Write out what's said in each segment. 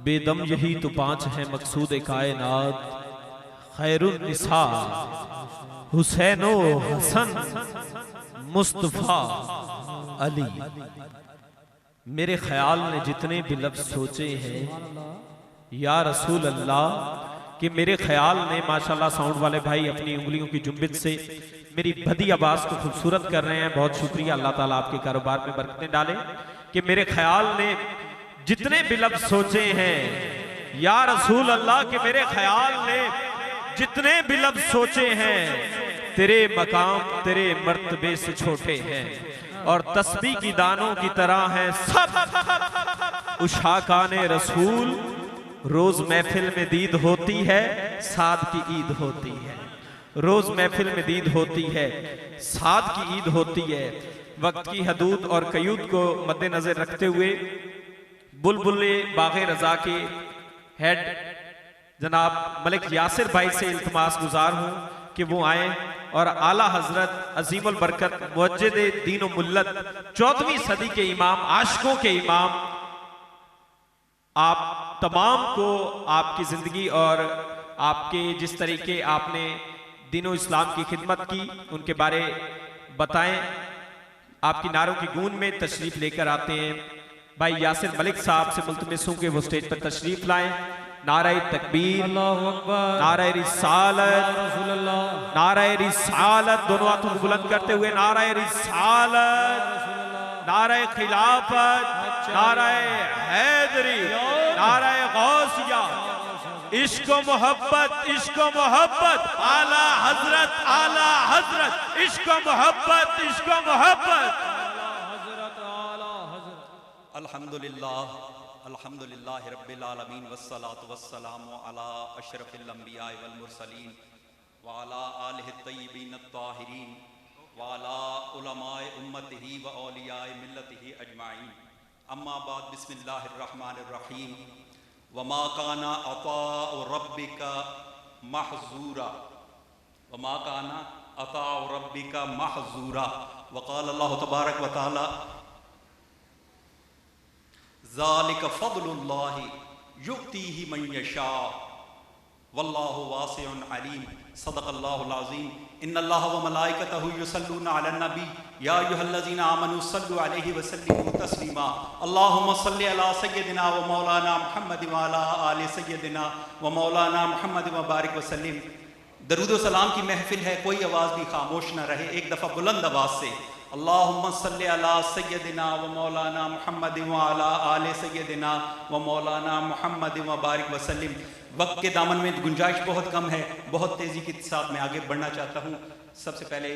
बेदम यही तो पांच हैं मकसूद कायनात, खैरुन निसा हुसैनो हसन मुस्तफा अली। मेरे ख्याल ने जितने भी लफ्ज सोचे हैं या रसूल अल्लाह, कि मेरे ख्याल ने, माशाल्लाह साउंड वाले भाई अपनी उंगलियों की जुम्बित से मेरी भदी आवाज को खूबसूरत कर रहे हैं, बहुत शुक्रिया। अल्लाह ताला आपके कारोबार में बरकतें डाले। कि मेरे ख्याल ने जितने भी लफ्ज सोचे हैं या रसूल अल्लाह, के मेरे ख्याल ने जितने भी लफ्ज सोचे हैं, तेरे मकाम तेरे मर्तबे से छोटे हैं और तस्बीह की दानों की तरह हैं सब। उशाकाने रसूल रोज महफिल में दीद होती है, साद की ईद होती है। रोज महफिल में दीद होती है, साद की ईद होती है। वक्त की हदूद और कयूद को मद्देनजर रखते हुए बुलबुल बाग़े रजा के हेड जनाब मलिक यासिर भाई से इल्तिमास गुजार हूँ कि वो आए और आला हजरत अजीमुल बरकत मुअज्जिद दीन व मुल्लत 14वीं सदी के इमाम, आशिकों के इमाम, आप तमाम को आपकी जिंदगी और आपके जिस तरीके आपने दीनो इस्लाम की खिदमत की उनके बारे बताएं। आपकी नारों की गूंज में तशरीफ लेकर आते हैं भाई यासिर मलिक साहब से मुल्तमिस हूं कि वो स्टेज पर तशरीफ लाएं। नारे तकबीर, नारे रिसालत, नारे रिसालत, दोनों हाथों को बुलंद करते हुए नारे रिसालत, नारे खिलाफत, नारे हैदरी, नारे गौसिया, इश्क मोहब्बत, इश्क मोहब्बत, आला हजरत, आला हजरत, इश्क मोहब्बत, इश्क मोहब्बत। अल्हम्दुलिल्लाह, अल्हम्दुलिल्लाह रब्बिल आलमीन, वस्सलातु वस्सलामु अला अशरफिल अंबिया वल मुरसलीन व अला आलिहि तय्यिबीन अत्ताहिरीन व अला उलमाए उम्मतिही व औलियाए मिल्लतिही अजमाइन। अम्मा बाद, बिस्मिल्लाहिर रहमानिर रहीम। वमा काना अताउ रब्बिका महजूरा, वमा काना अताउ रब्बिका महजूरा। वक़ाल अल्लाहु तबारक व तआला ज़ालिका फ़ज़्लुल्लाहि युअतीहि मन यशा वल्लाहु वासिउन अलीम। सदक़ल्लाहुल अज़ीम। इन्नल्लाह व मलाइकतहु युसल्लूना अलन नबी या अय्युहल्लज़ीना आमनू सल्लु अलैहि व सल्लिमू तस्लीमा। अल्लाहुम्मा सल्लि अला सय्यदिना व मौलाना मुहम्मद व अला आलि सय्यदिना व मौलाना मुहम्मद व बारिक व सल्लिम। दरूद व सलाम की महफिल है, कोई आवाज़ भी खामोश न रहे। एक दफ़ा बुलंद आवाज़ से अल्लाहुम्मा सल्लि अला सय्यदिना व मौलाना मुहम्मद व अला आलि सय्यदिना व मौलाना मुहम्मद व बारिक व सल्लिम। वक्त के दामन में गुंजाइश बहुत कम है, बहुत तेज़ी के साथ मैं आगे बढ़ना चाहता हूँ। सबसे पहले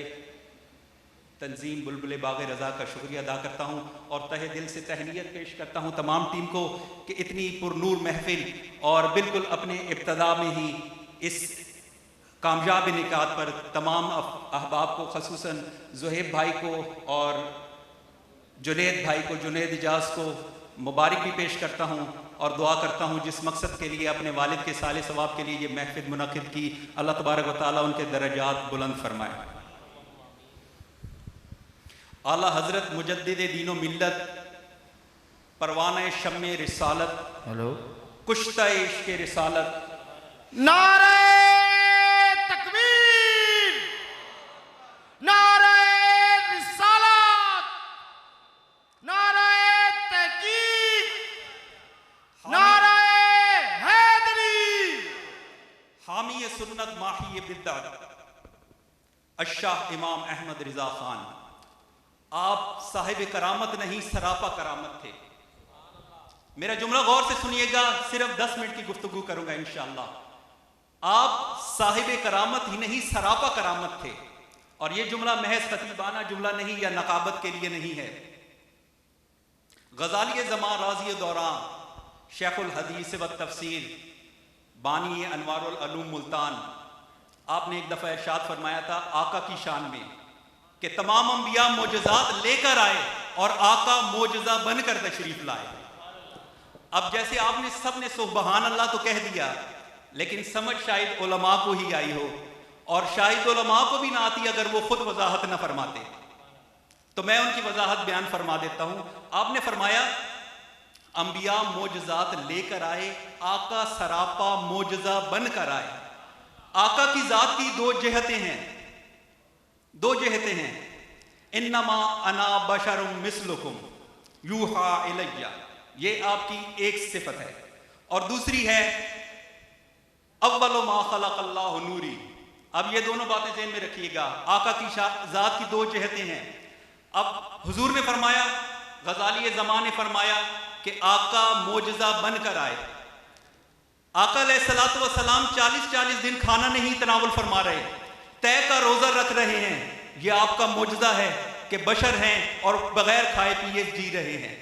तंजीम बुलबुल बाग़े रज़ा का शुक्रिया अदा करता हूँ और तहे दिल से तहनीत पेश करता हूँ तमाम टीम को कि इतनी पुरनूर महफिल और बिल्कुल अपने इब्तदा में ही इस कामयाब निकात पर तमाम अहबाब को, खसूसन ज़ुहैब भाई को और जुनैद भाई को, जुनैद इजाज़ को मुबारक भी पेश करता हूँ और दुआ करता हूँ जिस मकसद के लिए अपने वालिद के साले सवाब के लिए ये महफिल मुनक़िद की, अल्लाह तबारक व तआला उनके दरजात बुलंद फरमाए। आला हजरत मुजद्दिद दीनो मिल्लत, परवाना शम्मे रिसालत, हेलो कुश्ता इश्क़ रिसालत, नारे तकबीर, नारे रिसालत, नारे तहकीक, नारे हैदरी, हामी सुन्नत माही बिद्अत, अशाह इमाम अहमद रिजा खान। आप साहिब करामत नहीं, सरापा करामत थे। मेरा जुमला गौर से सुनिएगा, सिर्फ 10 मिनट की गुफ्तगू करूंगा इंशाअल्लाह। आप साहिब करामत ही नहीं, सरापा करामत थे। और यह जुमला महज खतीबाना जुमला नहीं या नकाबत के लिए नहीं है। गजाली ज़मान, राज़ी दौरान, शेखुल हदीस व तफसीर, बानी अनवारुल अलूम मुल्तान, आपने एक दफ़ा इरशाद फरमाया था आका की शान में कि तमाम अंबिया मोजज़ात लेकर आए और आका मोजज़ा बनकर तशरीफ लाए। अब जैसे आपने सब ने सुबहान अल्लाह तो कह दिया, लेकिन समझ शायद उलमा को ही आई हो और शायद उलमा को भी ना आती अगर वो खुद वजाहत न फरमाते। तो मैं उनकी वजाहत बयान फरमा देता हूं। आपने फरमाया अंबिया मोजज़ात लेकर आए, आका सरापा मोजज़ा बनकर आए। आका की जात की दो जहतें हैं, दो जहतें हैं। इन्नमा अना बशरुम मिस्लुकुम यूहा इलैया, ये आपकी एक सिफत है। और दूसरी है अव्वलु मा खलक़ल्लाहु नूरी। अब ये दोनों बातें ज़हन में रखिएगा, आका की जात की दो जहतें हैं। अब हुजूर ने फरमाया, गज़ाली ज़मान ने फरमाया कि आका मोजज़ा बनकर आए। आका अलैहिस्सलातु वस्सलाम 40-40 दिन खाना नहीं तनावुल फरमा रहे, तय का रोज़ा रख रहे हैं। यह आपका मोजज़ा है कि बशर हैं और बगैर खाए पिए जी रहे हैं।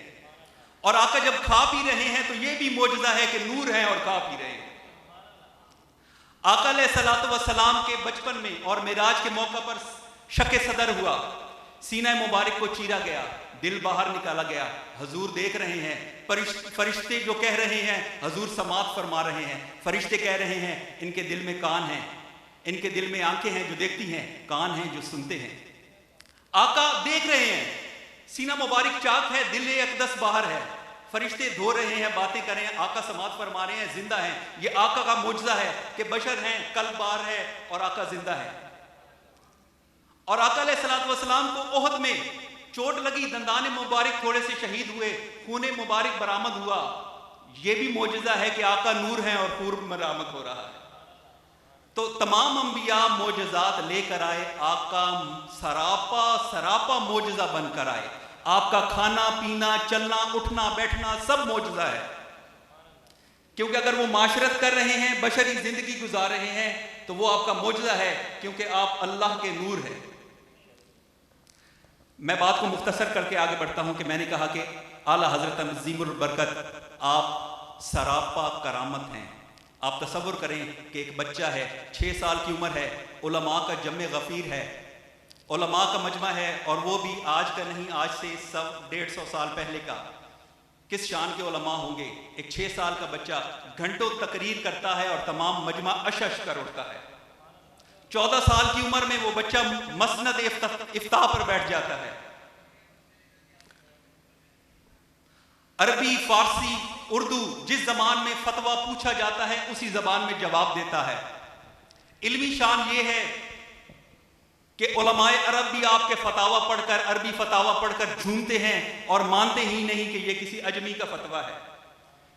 और आका जब खा पी रहे हैं तो यह भी मोजज़ा है कि नूर हैं और खा पी रहे हैं। आका अलैहिस्सलातु वस्सलाम के बचपन में और मिराज के मौका पर शक सदर हुआ, सीना मुबारक को चीरा गया, दिल बाहर निकाला गया। हजूर देख रहे हैं, फरिश्ते जो कह रहे हैं हजूर समात फरमा रहे हैं। फरिश्ते कह रहे हैं इनके दिल में कान हैं, इनके दिल में आंखें हैं जो देखती हैं, कान हैं जो सुनते हैं। आका देख रहे हैं, सीना मुबारक चाक है, दिल अक़दस बाहर है। फरिश्ते धो रहे हैं, बातें कर रहे हैं, आका समात फरमा रहे हैं, जिंदा हैं। ये आका का मोजज़ा है कि बशर हैं, कल्ब बाहर है और आका जिंदा है। और आका अलैहिस्सलातु वस्सलाम को ओहद में चोट लगी, दंदान मुबारक थोड़े से शहीद हुए, खून मुबारक बरामद हुआ। यह भी मोजज़ा है कि आका नूर हैं और खून बरामद हो रहा है। तो तमाम अंबिया मोजज़ात लेकर आए, आका सरापा सरापा मोजज़ा बनकर आए। आपका खाना पीना, चलना उठना बैठना सब मोजज़ा है। क्योंकि अगर वो माशरत कर रहे हैं, बशरी जिंदगी गुजार रहे हैं, तो वो आपका मोजज़ा है, क्योंकि आप अल्लाह के नूर हैं। मैं बात को मुख्तसर करके आगे बढ़ता हूं कि मैंने कहा कि आला हजरत अज़ीमुल बरकत आप सरापा करामत हैं। आप तसव्वुर करें कि एक बच्चा है, 6 साल की उम्र है, उलमा का जम्मे गफ़ीर है, उलमा का मजमा है, और वो भी आज का नहीं, आज से 100-150 साल पहले का। किस शान के उलमा होंगे। एक 6 साल का बच्चा घंटों तकरीर करता है और तमाम मजमा अशश कर उठता है। 14 साल की उम्र में वो बच्चा मसनद इफ्ताह पर बैठ जाता है। अरबी, फारसी, उर्दू, जिस जबान में फतवा पूछा जाता है उसी जबान में जवाब देता है। इल्मी शान ये है कि उलमाए अरब भी आपके फतावा पढ़कर, अरबी फतावा पढ़कर झूमते हैं और मानते ही नहीं कि यह किसी अजमी का फतवा है।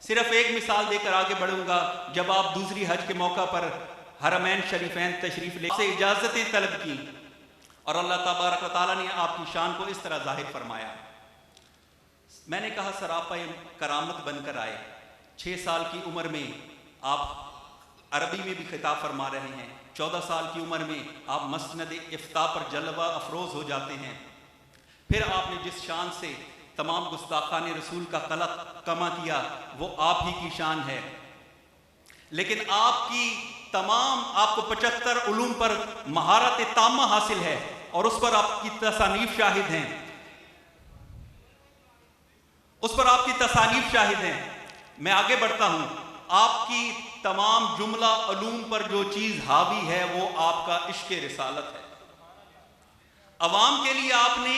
सिर्फ एक मिसाल देकर आगे बढ़ूंगा। जब आप दूसरी हज के मौका पर हरमैन शरीफैन तशरीफ ले से इजाज़तें तलब की और अल्लाह तबारक व तआला ने आपकी शान को इस तरह जाहिर फरमाया। मैंने कहा सरापा करामत बनकर आए। 6 साल की उम्र में आप अरबी में भी खिताब फरमा रहे हैं, 14 साल की उम्र में आप मसनद इफ्ताह पर जलवा अफरोज़ हो जाते हैं। फिर आपने जिस शान से तमाम गुस्ताखान रसूल का कलक कमा किया वो आप ही की शान है। लेकिन आपकी तमाम, आपको 75 उलूम पर महारत तामा हासिल है और उस पर आपकी तसानीफ शाहिद हैं, उस पर आपकी तसानीफ शाहिद हैं। मैं आगे बढ़ता हूं। आपकी तमाम जुमला उलूम पर जो चीज हावी है वो आपका इश्क रिसालत है। अवाम के लिए आपने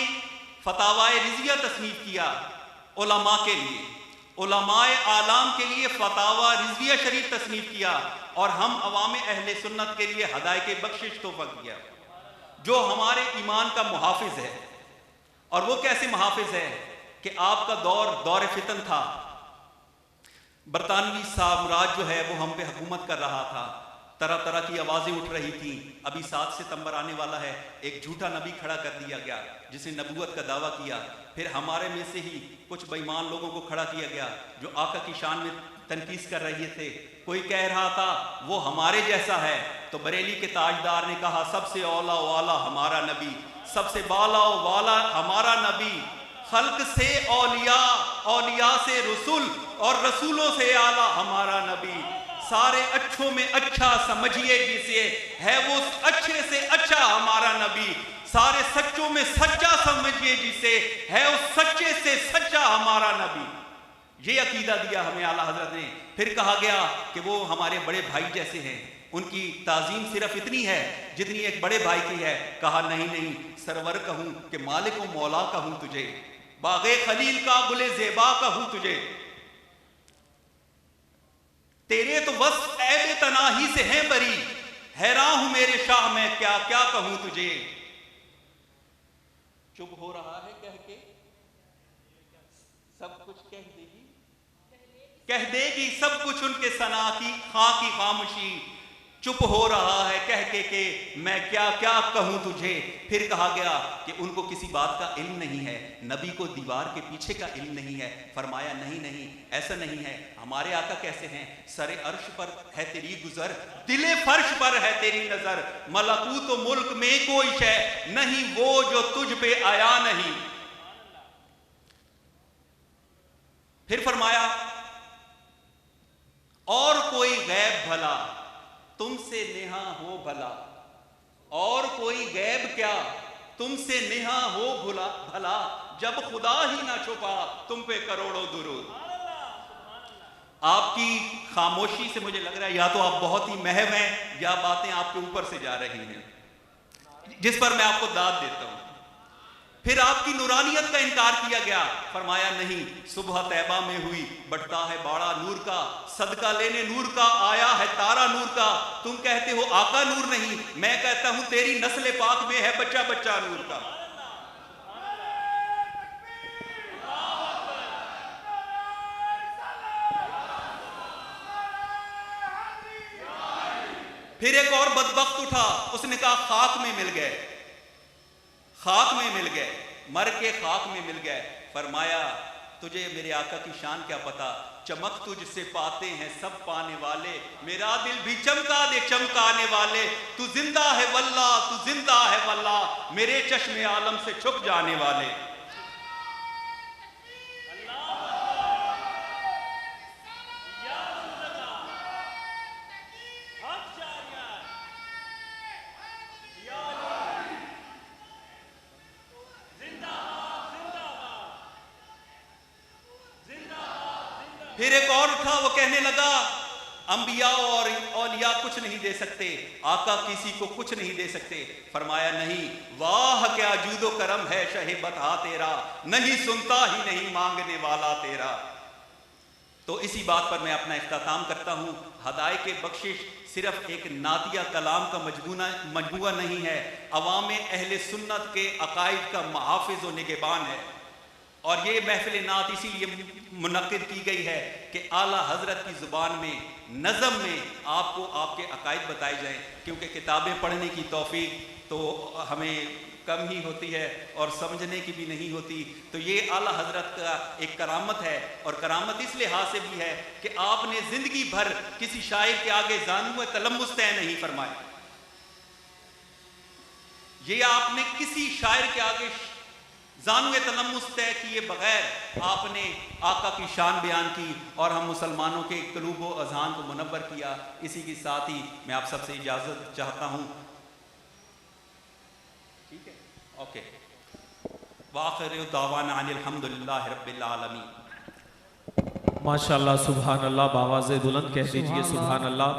फतावाए रिजिया तस्नीफ किया, उलमा के लिए, उलमाए आलाम के लिए फतावा रिजिया शरीफ तस्नीफ किया, और हम अवाम अहले सुन्नत के लिए हदायत बख्शिश तोहफा किया, जो हमारे ईमान का मुहाफिज है। और वो कैसे मुहाफिज है कि आपका दौर फितन था, बरतानवी साम्राज्य जो है वो हम पे हुकूमत कर रहा था, तरह तरह की आवाज़ें उठ रही थी। अभी 7 सितंबर आने वाला है, एक झूठा नबी खड़ा कर दिया गया जिसने नबूवत का दावा किया। फिर हमारे में से ही कुछ बेईमान लोगों को खड़ा किया गया जो आका की शान में तनकीस कर रहे थे। कोई कह रहा था वो हमारे जैसा है, तो बरेली के ताजदार ने कहा सबसे औला वाला हमारा नबी, सबसे बाला वाला हमारा नबी, खल्क से औलिया, औलिया से रसूल और रसूलों से आला हमारा नबी। सारे अच्छों में अच्छा समझिए जिसे, है वो अच्छे से अच्छा हमारा नबी। सारे सच्चों में सच्चा समझिए जिसे, है उस सच्चे से सच्चा हमारा नबी। ये अकीदा दिया हमें आला हजरत ने। फिर कहा गया कि वो हमारे बड़े भाई जैसे हैं, उनकी ताजीम सिर्फ इतनी है जितनी एक बड़े भाई की है। कहा नहीं नहीं, सरवर कहूं कि मालिक व मौला कहूं तुझे, बागे खलील का गुले ज़ेबा कहूं तुझे। बस ऐब तनाही से हैं बरी, हैरान हूं मेरे शाह मैं क्या क्या कहूं तुझे। चुप हो रहा है कह के, सब कुछ कह देगी सब कुछ उनके सना की खां की खामोशी। चुप हो रहा है कह के मैं क्या क्या कहूं तुझे। फिर कहा गया कि उनको किसी बात का इल्म नहीं है, नबी को दीवार के पीछे का इल्म नहीं है। फरमाया नहीं नहीं ऐसा नहीं है, हमारे आका कैसे हैं, सरे अर्श पर है तेरी गुजर, दिले फर्श पर है तेरी नजर, मलकूत व मुल्क में कोई शय नहीं वो जो तुझ पे आया नहीं। फिर फरमाया और कोई गैब भला तुमसे नेहा हो भला, और कोई गैब क्या तुमसे नेहा हो भला, जब खुदा ही ना छुपा तुम पे करोड़ों दुरूद। आपकी खामोशी से मुझे लग रहा है या तो आप बहुत ही महव हैं या बातें आपके ऊपर से जा रही हैं, जिस पर मैं आपको दाद देता हूं। फिर आपकी नूरानियत का इनकार किया गया। फरमाया नहीं, सुबह तैबा में हुई बढ़ता है बाड़ा नूर का, सदका लेने नूर का आया है तारा नूर का। तुम कहते हो आका नूर नहीं, मैं कहता हूं तेरी नस्ल पाक में है बच्चा बच्चा नूर का। फिर एक और बदबख्त उठा, उसने कहा खाक में मिल गए, खाक में मिल गए, मर के खाक में मिल गए। फरमाया तुझे मेरे आका की शान क्या पता, चमक तुझसे पाते हैं सब पाने वाले, मेरा दिल भी चमका दे चमकाने वाले। तू जिंदा है वल्ला, तू जिंदा है वल्ला, मेरे चश्मे आलम से छुप जाने वाले। फिर एक और उठा, वो कहने लगा अंबिया और औलिया कुछ नहीं दे सकते, आका किसी को कुछ नहीं दे सकते। फरमाया नहीं, वाह क्या जूदो करम है शहे बता तेरा, नहीं सुनता ही नहीं मांगने वाला तेरा। तो इसी बात पर मैं अपना इख्तिताम करता हूँ। हदाए के बख्शिश सिर्फ एक नातिया कलाम का मजमूआ नहीं है, अवाम अहले सुन्नत के अकायद का मुहाफिज व निगहबान है। और ये महफिल नात इसीलिए मुनक्किद की गई है कि आला हजरत की ज़ुबान में नज़म में आपको आपके अकायद बताए जाएं, क्योंकि किताबें पढ़ने की तौफीक तो हमें कम ही होती है और समझने की भी नहीं होती। तो ये आला हजरत का एक करामत है, और करामत इस लिहाज से भी है कि आपने ज़िंदगी भर किसी शायर के आगे जानू तलम्मुस तय नहीं फरमाए। ये आपने किसी शायर के आगे जानू तलम्मुस तय किए बगैर आपने आका की शान बयान की और हम मुसलमानों के क़ुलूब व अज़हान को मुनव्वर किया। इसी के साथ ही मैं आप सबसे इजाज़त चाहता हूँ। ठीक है, ओके। वाखिर दावाना अनिल हम्दुलिल्लाहि रब्बिल आलमीन। माशाअल्लाह, सुभान अल्लाह, बावाज़े बुलंद कह दीजिए सुभान अल्लाह।